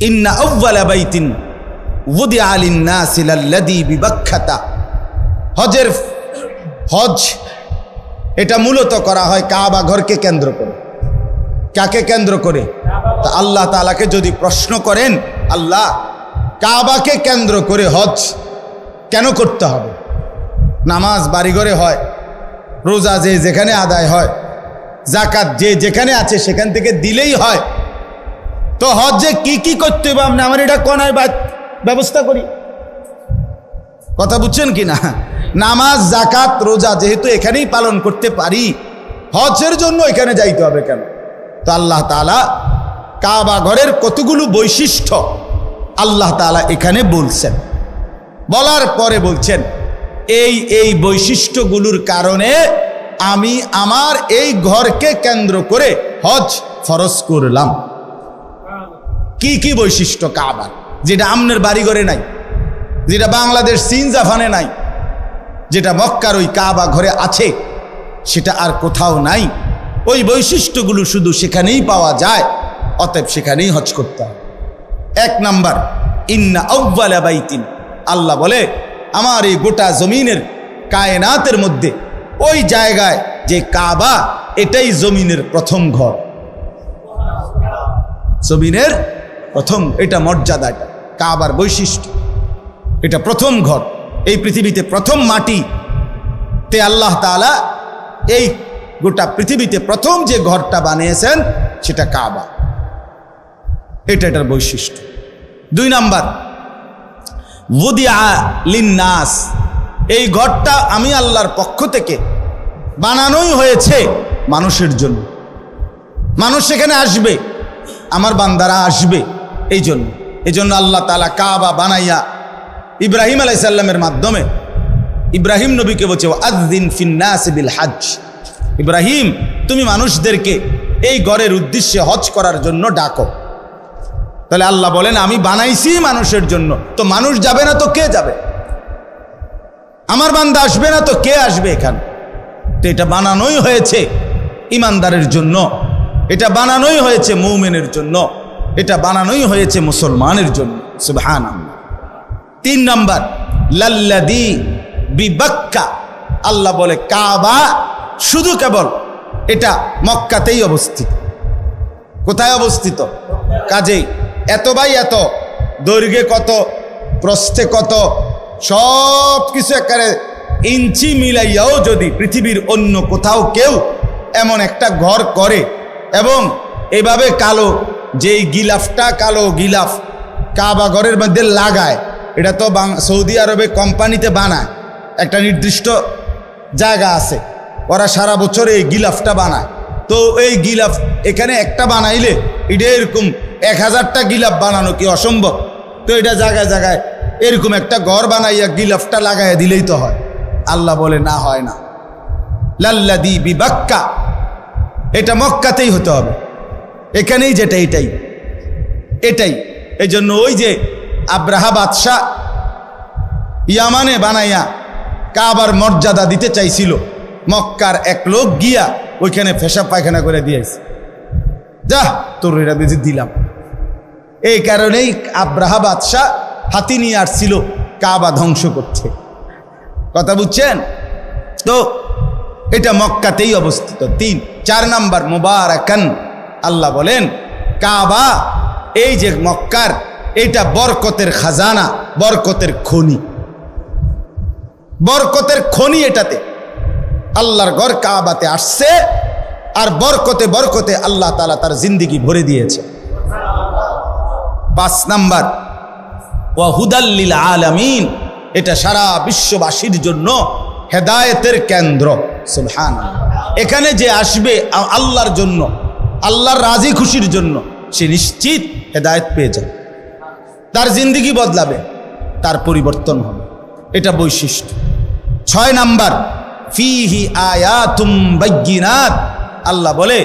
ইন্না আউওয়ালা বাইতিন উদিআ লিন-নাসি লাল্লাযী বিবাক্কাতা। হজ এটা মূলত করা হয় কাবা ঘরকে কেন্দ্র করে। কাকে কেন্দ্র করে? তা আল্লাহ তাআলাকে যদি প্রশ্ন করেন, আল্লাহ কাবাকে কেন্দ্র করে হজ কেন করতে হবে? নামাজ বাড়িঘরে হয়, রোজা যে যেখানে আদায় হয়, জাকাত যে যেখানে আছে সেখান থেকে দিলেই হয়, তো হজে কি কি করতে হবে আপনি আমার এটা কোনায় ব্যবস্থা করি। কথা বুঝছেন কি না? নামাজ জাকাত রোজা যেহেতু এখানেই পালন করতে পারি, হজের জন্য এখানে যাইতে হবে কেন? তো আল্লাহ তাআলা কাবা ঘরের কতগুলো বৈশিষ্ট্য আল্লাহ তাআলা এখানে বলছেন। বলার পরে বলছেন এই বৈশিষ্ট্যগুলোর কারণে আমি আমার এই ঘরকে কেন্দ্র করে হজ ফরজ করলাম। কি কি বৈশিষ্ট্য কাবা, যেটা আমনের বাড়িঘরে নাই, যেটা বাংলাদেশ চীন জাপানে নাই, যেটা মক্কার ওই কাবা ঘরে আছে, সেটা আর কোথাও নাই। ওই বৈশিষ্ট্যগুলো শুধু সেখানেই পাওয়া যায়, অতএব সেখানেই হজ করতে হবে। 1 নাম্বার, ইন্না আউওয়ালা বাইতিন, আল্লাহ বলে আমার এই গোটা জমিনের কায়নাতের মধ্যে ওই জায়গায় যে কাবা, এটাই জমিনের প্রথম ঘর। জমিনের প্রথম, এটা মর্যাদা, এটা কাবার বৈশিষ্ট্য, এটা প্রথম ঘর। এই পৃথিবীতে প্রথম মাটি তে আল্লাহ তাআলা এই গোটা পৃথিবীতে প্রথম যে ঘরটা বানিয়েছেন সেটা কাবা, এটার বৈশিষ্ট্য। 2 নাম্বার, উদিআ লিন-নাস, এই ঘরটা আমি আল্লাহর পক্ষ থেকে বানানোই হয়েছে মানুষের জন্য। মানুষ সেখানে আসবে, আমার বান্দারা আসবে, এই জন্য আল্লাহ তাআলা কাবা বানাইয়া ইব্রাহিম আলাইহিস সালামের মাধ্যমে ইব্রাহিম নবীকে বলছে আযযিন ফিন-নাস বিল হজ, ইব্রাহিম তুমি মানুষদেরকে এই ঘরের উদ্দেশ্যে হজ করার জন্য ডাকো। তাহলে আল্লাহ বলেন আমি বানাইছি মানুষের জন্য, তো মানুষ যাবে না তো কে যাবে? আমার বান্দা আসবে না তো কে আসবে এখানে? তো এটা বানানোই হয়েছে ইমানদারের জন্য, এটা বানানোই হয়েছে মুমিনের জন্য, এটা বানানোই হয়েছে মুসলমানের জন্য। সুবহানাল্লাহ। 3 নাম্বার, লাল্লাযী বিবাক্কা, আল্লাহ বলে কাবা শুধু কেবল এটা মক্কাতেই অবস্থিত। কোথায় অবস্থিত? কাজেই এত বাই এত, দৈর্ঘ্যে কত, প্রস্থে কত, সব কিছু একেবারে ইঞ্চি মিলাইয়াও যদি পৃথিবীর অন্য কোথাও কেউ এমন একটা ঘর করে এবং এভাবে কালো, যেই গিলাফটা কালো গিলাফ কাবা ঘরের মধ্যে লাগায়, এটা তো সৌদি আরবে কোম্পানিতে বানায়, একটা নির্দিষ্ট জায়গা আছে, ওরা সারা বছর এই গিলাফটা বানায়। তো এই গিলাফ এখানে একটা বানাইলে এটা এরকম 1000টা গিলাফ বানানো কি অসম্ভব? তো এটা জায়গায় জায়গায় এরকম একটা ঘর বানাইয়া গিলাফটা লাগাইয়া দিলেই তো হয়। আল্লাহ বলে না, হয় না। লাল্লাযী বিবাক্কা, এটা মক্কাতেই হতে হবে, এখানেই যেটা এটাই। এই জন্য ওই যে আব্রাহা বাদশাহ ইয়ামানে বানাইয়া কাবার মর্যাদা দিতে চাইছিল, মক্কার এক লোক গিয়া ওইখানে পেশাব পায়খানা করে দিয়েছে, যা তোর এটা বেশি দিলাম। এই কারণেই আব্রাহা বাদশাহ হাতি নিয়ে আসছিল কাবা ধ্বংস করছে। কথা বুঝছেন তো? এটা মক্কাতেই অবস্থিত। 4 নাম্বার, মুবারাকান, আল্লাহ বলেন কাবা এই যে মক্কার, এটা বরকতের খাজানা, বরকতের খনি, বরকতের খনি। এটাতে আল্লাহর ঘর কাবাতে আসছে, আর বরকতে বরকতে আল্লাহ তাআলা তার জিন্দেগি ভরে দিয়েছে। 5 নাম্বার, ওয়া হুদাল লিল আলামিন, এটা সারা বিশ্ববাসীর জন্য হেদায়েতের কেন্দ্র। সুবহানাল্লাহ। এখানে যে আসবে আল্লাহর জন্য, আল্লাহর রাজি খুশির জন্য, সে নিশ্চিত হেদায়েত পেয়ে যাবে, তার জিন্দেগি বদলাবে, তার পরিবর্তন হবে, এটা বৈশিষ্ট্য। 6 নাম্বার, ফিহি আয়াতুম বাইয়িনাত, আল্লাহ বলে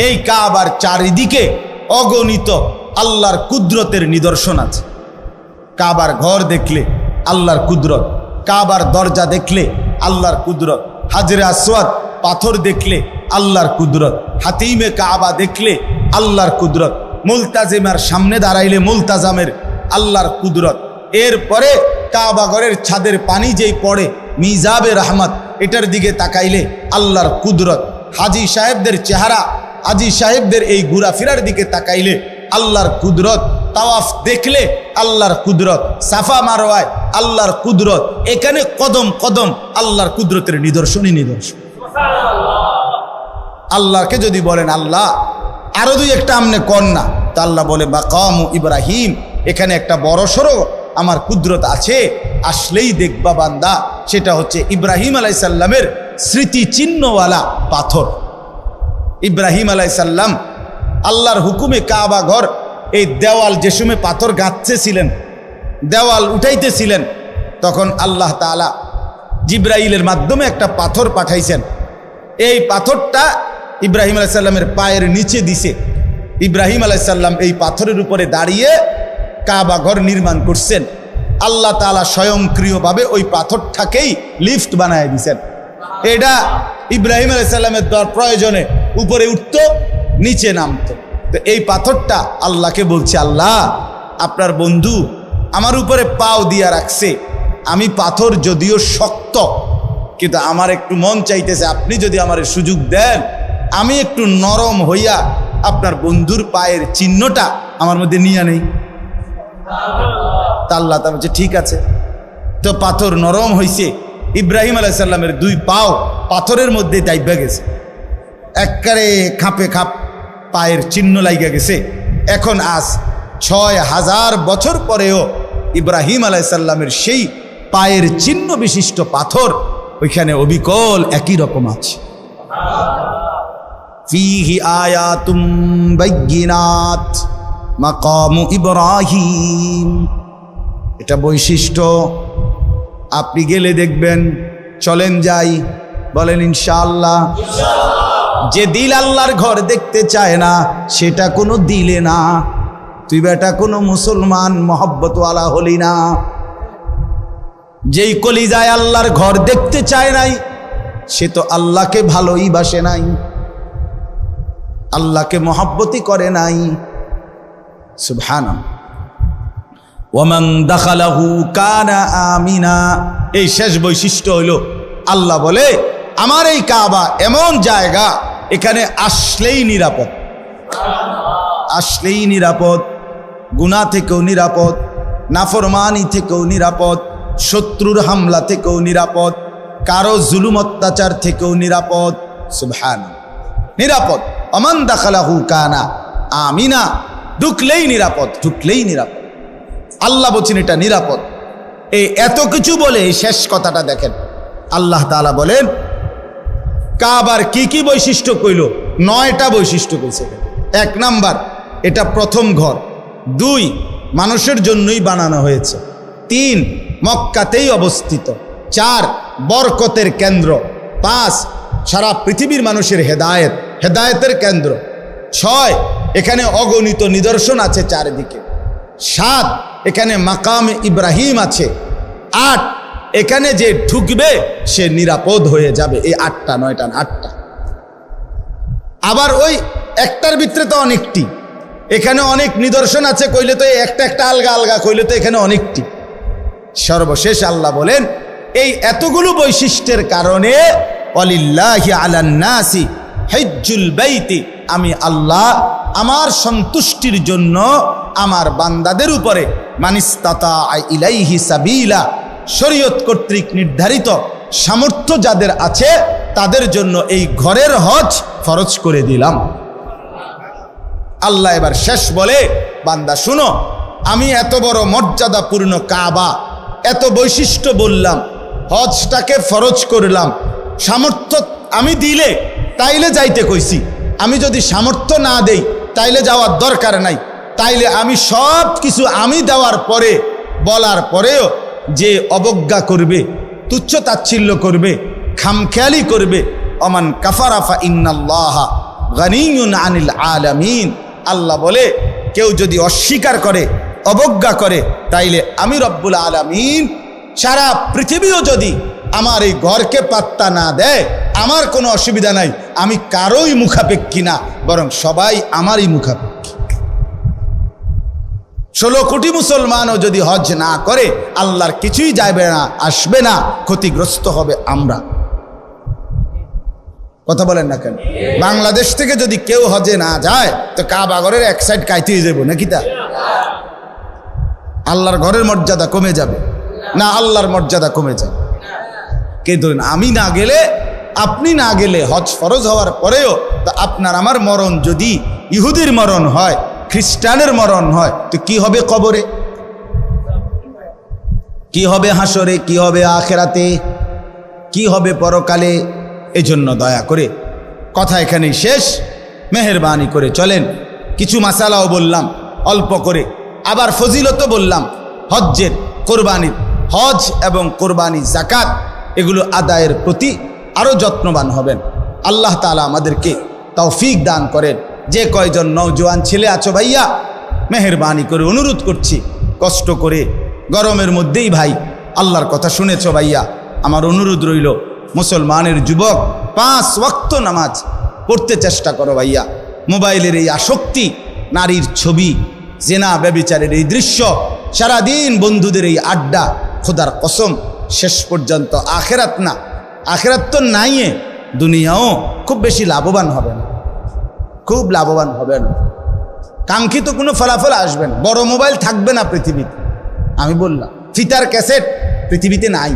এই কাবার চারিদিকে অগণিত আল্লাহর কুদরতের নিদর্শন আছে। কাবার ঘর দেখলে আল্লাহর কুদরত, কাবার দরজা দেখলে আল্লাহর কুদরত, হাজরে আসওয়াদ পাথর দেখলে আল্লাহর কুদরত, হাতিমে কাবা দেখলে আল্লাহর কুদরত, মুলতাজিমার সামনে দাঁড়াইলে মুলতাজামের আল্লাহর কুদরত। এরপরে কাবা ঘরের ছাদের পানি যেই পড়ে মিজাবে রহমত, এটার দিকে তাকাইলে আল্লাহর কুদরত। হাজি সাহেবদের চেহারা, হাজি সাহেবদের এই ঘোরাফেরার দিকে তাকাইলে আল্লাহর কুদরত। তাওয়াফ দেখলে আল্লাহর কুদরত, সাফা মারওয়ায় আল্লাহর কুদরত। এখানে কদম কদম আল্লাহর কুদরতের নিদর্শনই নিদর্শন। আল্লাহকে যদি বলেন আল্লাহ আরো দুই একটা আমনে কর না, তা আল্লাহ বলে মাকাম ইব্রাহিম, এখানে একটা বড়সড় আমার কুদরত আছে, আসলেই দেখবা বান্দা। সেটা হচ্ছে ইব্রাহিম আলাইসাল্লামের স্মৃতিচিহ্নওয়ালা পাথর। ইব্রাহিম আলাইসাল্লাম আল্লাহর হুকুমে কাবা ঘর এই দেওয়াল যে সময় পাথর গাঁথতেছিলেন, দেওয়াল উঠাইতেছিলেন, তখন আল্লাহ তাআলা জিব্রাইলের মাধ্যমে একটা পাথর পাঠাইছেন। এই পাথরটা ইব্রাহিম আলাইসাল্লামের পায়ের নিচে দিছে। ইব্রাহিম আলাইসাল্লাম এই পাথরের উপরে দাঁড়িয়ে কাবা ঘর নির্মাণ করছেন। আল্লাহ তাআলা স্বয়ংক্রিয়ভাবে ওই পাথরটাকেই লিফট বানায় দিছেন। এটা ইব্রাহিম আলাইসাল্লামের প্রয়োজনে উপরে উঠতো, নিচে নামতো। তো এই পাথরটা আল্লাহকে বলছে, আল্লাহ আপনার বন্ধু আমার উপরে পাও দিয়া রাখছে, আমি পাথর যদিও শক্ত, কিন্তু আমার একটু মন চাইতেছে আপনি যদি আমার সুযোগ দেন, আমি একটু নরম হইয়া আপনার বন্ধুর পায়ের চিহ্নটা আমার মধ্যে নিয়ে নেই। তা আল্লাহ তা বলছে ঠিক আছে। তো পাথর নরম হইছে, ইব্রাহিম আলাইসাল্লামের দুই পাও পাথরের মধ্যে দাইবা গেছে, একবারে খাপে খাপ পায়ের চিহ্ন লাইগা গেছে। এখন আজ ৬,০০০ বছর পরেও ইব্রাহিম আলাইসাল্লামের সেই পায়ের চিহ্ন বিশিষ্ট পাথর ওইখানে অবিকল একই রকম আছে। ফীহি আয়াতুম বাইয়িনাত মাকামু ইব্রাহিম, এটা বৈশিষ্ট্য। আপনি গেলে দেখবেন। চলেন যাই, বলেন ইনশাআল্লাহ। যে দিল আল্লাহর ঘর দেখতে চায় না সেটা কোনো দিলে না। তুই বেটা কোনো মুসলমান মহব্বতওয়ালা হলি না। যেই কলিজায় আল্লাহর ঘর দেখতে চায় নাই সে তো আল্লাহকে ভালোই বাসে নাই, আল্লাহকে মহব্বতই করে নাই। সুবহানাল্লাহ। ওয়ামান দাখালাহু কানা আমিনা, এই শেষ বৈশিষ্ট্য হলো আল্লাহ বলে আমার এই কাবা এমন জায়গা, এখানে আসলেই নিরাপদ, আসলেই নিরাপদ, গুনাহ থেকেও নিরাপদ, নাফরমানি থেকেও নিরাপদ, শত্রুর হামলা থেকেও নিরাপদ, কারো জুলুম অত্যাচার থেকেও নিরাপদ। সুবহানাল্লাহ, নিরাপদ। ওমান দাখালাহু কানা আমিনা, ঢুকলেই নিরাপদ, ঢুকলেই নিরাপদ। আল্লাহ বলছেন এটা নিরাপদ। এই এত কিছু বলে শেষ কথাটা দেখেন, আল্লাহ তাআলা বলেন কাবার কি কি বৈশিষ্ট্য কইল? 9টা বৈশিষ্ট্য কইছে। 1 নাম্বার, এটা প্রথম ঘর। 2, মানুষের জন্যই বানানো হয়েছে। 3, মক্কাতেই অবস্থিত। 4, বরকতের কেন্দ্র। 5, সারা পৃথিবীর মানুষের হেদায়েতের কেন্দ্র। 6, এখানে অগণিত নিদর্শন আছে চারিদিকে। 7, এখানে মাকাম ইব্রাহিম আছে। 8, এখানে যে ঢুকবে সে নিরাপদ হয়ে যাবে। এই 8টা 9টা 8টা। আবার ওই একটার ভিতরে তো অনেকটি, এখানে অনেক নিদর্শন আছে কইলে তো একটা একটা আলগা আলগা কইলে তো এখানে অনেকটি। সর্বশেষ আল্লাহ বলেন এই এতগুলো বৈশিষ্ট্যের কারণে ওয়ালিল্লাহি আলান নাসি হিজ্জুল বাইতি, আমি আল্লাহ আমার সন্তুষ্টির জন্য আমার বান্দাদের উপরে মানিস্তাতা ইলাইহি সাবিলা, শরীয়ত কর্তৃক নির্ধারিত সামর্থ্য যাদের আছে তাদের জন্য এই ঘরের হজ ফরজ করে দিলাম। আল্লাহ এবার শেষ বলে বান্দা শুনো, আমি এত বড় মর্যাদাপূর্ণ কাবা, এত বৈশিষ্ট্য বললাম, হজটাকে ফরজ করলাম, সামর্থ্য আমি দিলে তাইলে যাইতে কইছি, আমি যদি সামর্থ্য না দেই তাইলে যাওয়ার দরকার নাই। তাইলে আমি সব কিছু আমি দেওয়ার পরে বলার পরেও যে অবজ্ঞা করবে, তুচ্ছ তাচ্ছিল্য করবে, খামখেয়ালি করবে, অমান কাফারা ফা ইন্নাল্লাহা গানিয়ুন আনিল আলামিন, আল্লাহ বলে কেউ যদি অস্বীকার করে, অবজ্ঞা করে, তাইলে আমি রব্বুল আলামিন সারা পৃথিবীও যদি আমার এই ঘরকে পাত্তা না দেয় আমার কোনো অসুবিধা নাই, আমি কারোই মুখাপেক্ষী না, বরং সবাই আমারই মুখাপেক্ষী। 16 কোটি মুসলমানও যদি হজ না করে আল্লাহর কিছুই যাবে না, আসবে না, ক্ষতিগ্রস্ত হবে আমরা। কথা বলেন না কেন? বাংলাদেশ থেকে যদি কেউ হজে না যায় তো কাবা ঘরের এক সাইড কাইতে যাব নাকি? তা আল্লাহর ঘরের মর্যাদা কমে যাবে না, আল্লাহর মর্যাদা কমে যাবে। কে ধরেন আমি না গেলে, আপনি না গেলে, হজ ফরজ হওয়ার পরেও তো আপনার আমার মরণ যদি ইহুদির মরণ হয়, খ্রিস্টানের মরণ হয়, তো কি হবে কবরে, কি হবে হাসরে, কি হবে আখেরাতে, কি হবে পরকালে? এজন্য দয়া করে কথা এখানেই শেষ। মেহেরবানি করে চলেন, কিছু মাসালাও বললাম অল্প করে, আবার ফজিলতও বললাম হজ্জের, কোরবানির। হজ এবং কোরবানি, যাকাত এগুলো আদায়ের প্রতি আরও যত্নবান হবেন। আল্লাহ তাআলা আমাদেরকে তৌফিক দান করেন। যে কয়জন নওজোয়ান ছেলে আছো ভাইয়া, মেহেরবানি করে অনুরোধ করছি, কষ্ট করে গরমের মধ্যেই ভাই আল্লাহর কথা শুনেছ ভাইয়া, আমার অনুরোধ রইল মুসলমানের যুবক 5 ওয়াক্ত নামাজ পড়তে চেষ্টা করো ভাইয়া। মোবাইলের এই আসক্তি, নারীর ছবি, জেনা ব্যভিচারের এই দৃশ্য, সারাদিন বন্ধুদের এই আড্ডা, খোদার কসম শেষ পর্যন্ত আখেরাত না, আখেরাত তো নাই, দুনিয়াও খুব বেশি লাভবান হবে না, খুব লাভবান হবে না, কাঙ্ক্ষিত কোনো ফলাফল আসবে না। বড় মোবাইল থাকবে না পৃথিবীতে, আমি বললাম ফিতার ক্যাসেট পৃথিবীতে নাই,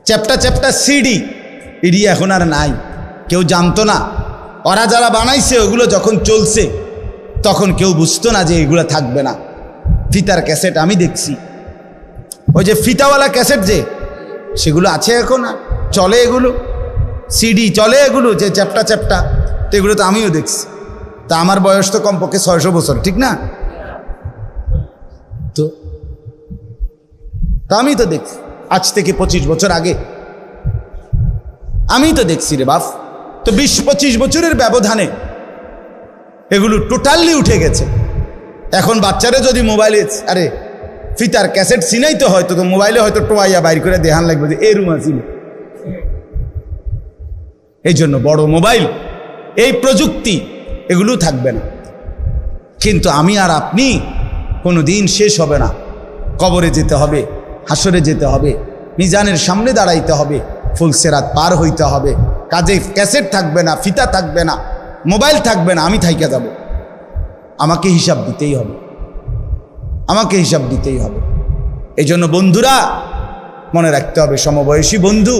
চ্যাপ্টা চ্যাপ্টা সিডি ইডি এখন আর নাই, কেউ জানতো না। ওরা যারা বানাইছে ওগুলো যখন চলছে তখন কেউ বুঝতো না যে এগুলো থাকবে না। ফিতার ক্যাসেট আমি দেখছি, ওই যে ফিতাওয়ালা ক্যাসেট যে সেগুলো আছে এখন, চলে এগুলো, সিডি চলে এগুলো, যে চ্যাপ্টা চ্যাপ্টা, তো এগুলো তো আমিও দেখছি। তা আমার বয়স তো কমপক্ষে 600 বছর, ঠিক না? তো আমি তো দেখছি আজ থেকে 25 বছর আগে আমি তো দেখছি রে বাপ। তো 20-25 বছরের ব্যবধানে এগুলো টোটালি উঠে গেছে। এখন বাচ্চারা যদি মোবাইলে, আরে ফিতার ক্যাসেট চিনাই তো হয়তো, তো মোবাইলে হয়তো টোয়াইয়া বাইর করে দেখান লাগবে যে এরুম আছিল। এই জন্য বড় মোবাইল, এই প্রযুক্তি এগুলো থাকবে না। কিন্তু আমি আর আপনি কোনো দিন শেষ হবে না, কবরে যেতে হবে, হাসরে যেতে হবে, মিজানের সামনে দাঁড়াইতে হবে, ফুলসেরাত পার হইতে হবে। কাজে ক্যাসেট থাকবে না, ফিতা থাকবে না, মোবাইল থাকবে না, আমি থাইকা যাব। আমাকে হিসাব দিতেই হবে, আমাকে হিসাব দিতেই হবে। এই জন্য বন্ধুরা মনে রাখতে হবে, সমবয়সী বন্ধু,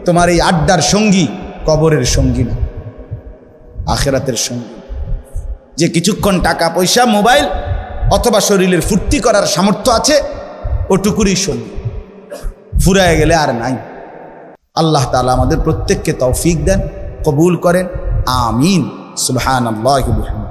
তোমার এই আড্ডার সঙ্গী কবরের সঙ্গী না, আখেরাতের সঙ্গী। যে কিছুক্ষণ টাকা পয়সা, মোবাইল অথবা শরীরের ফুর্তি করার সামর্থ্য আছে, ওটুকুরই সঙ্গী, ফুরায় গেলে আর নাই। আল্লাহ তাআলা আমাদের প্রত্যেককে তৌফিক দেন, কবুল করেন, আমিন। সুবহানাল্লাহি ওয়া বিহামদিহি।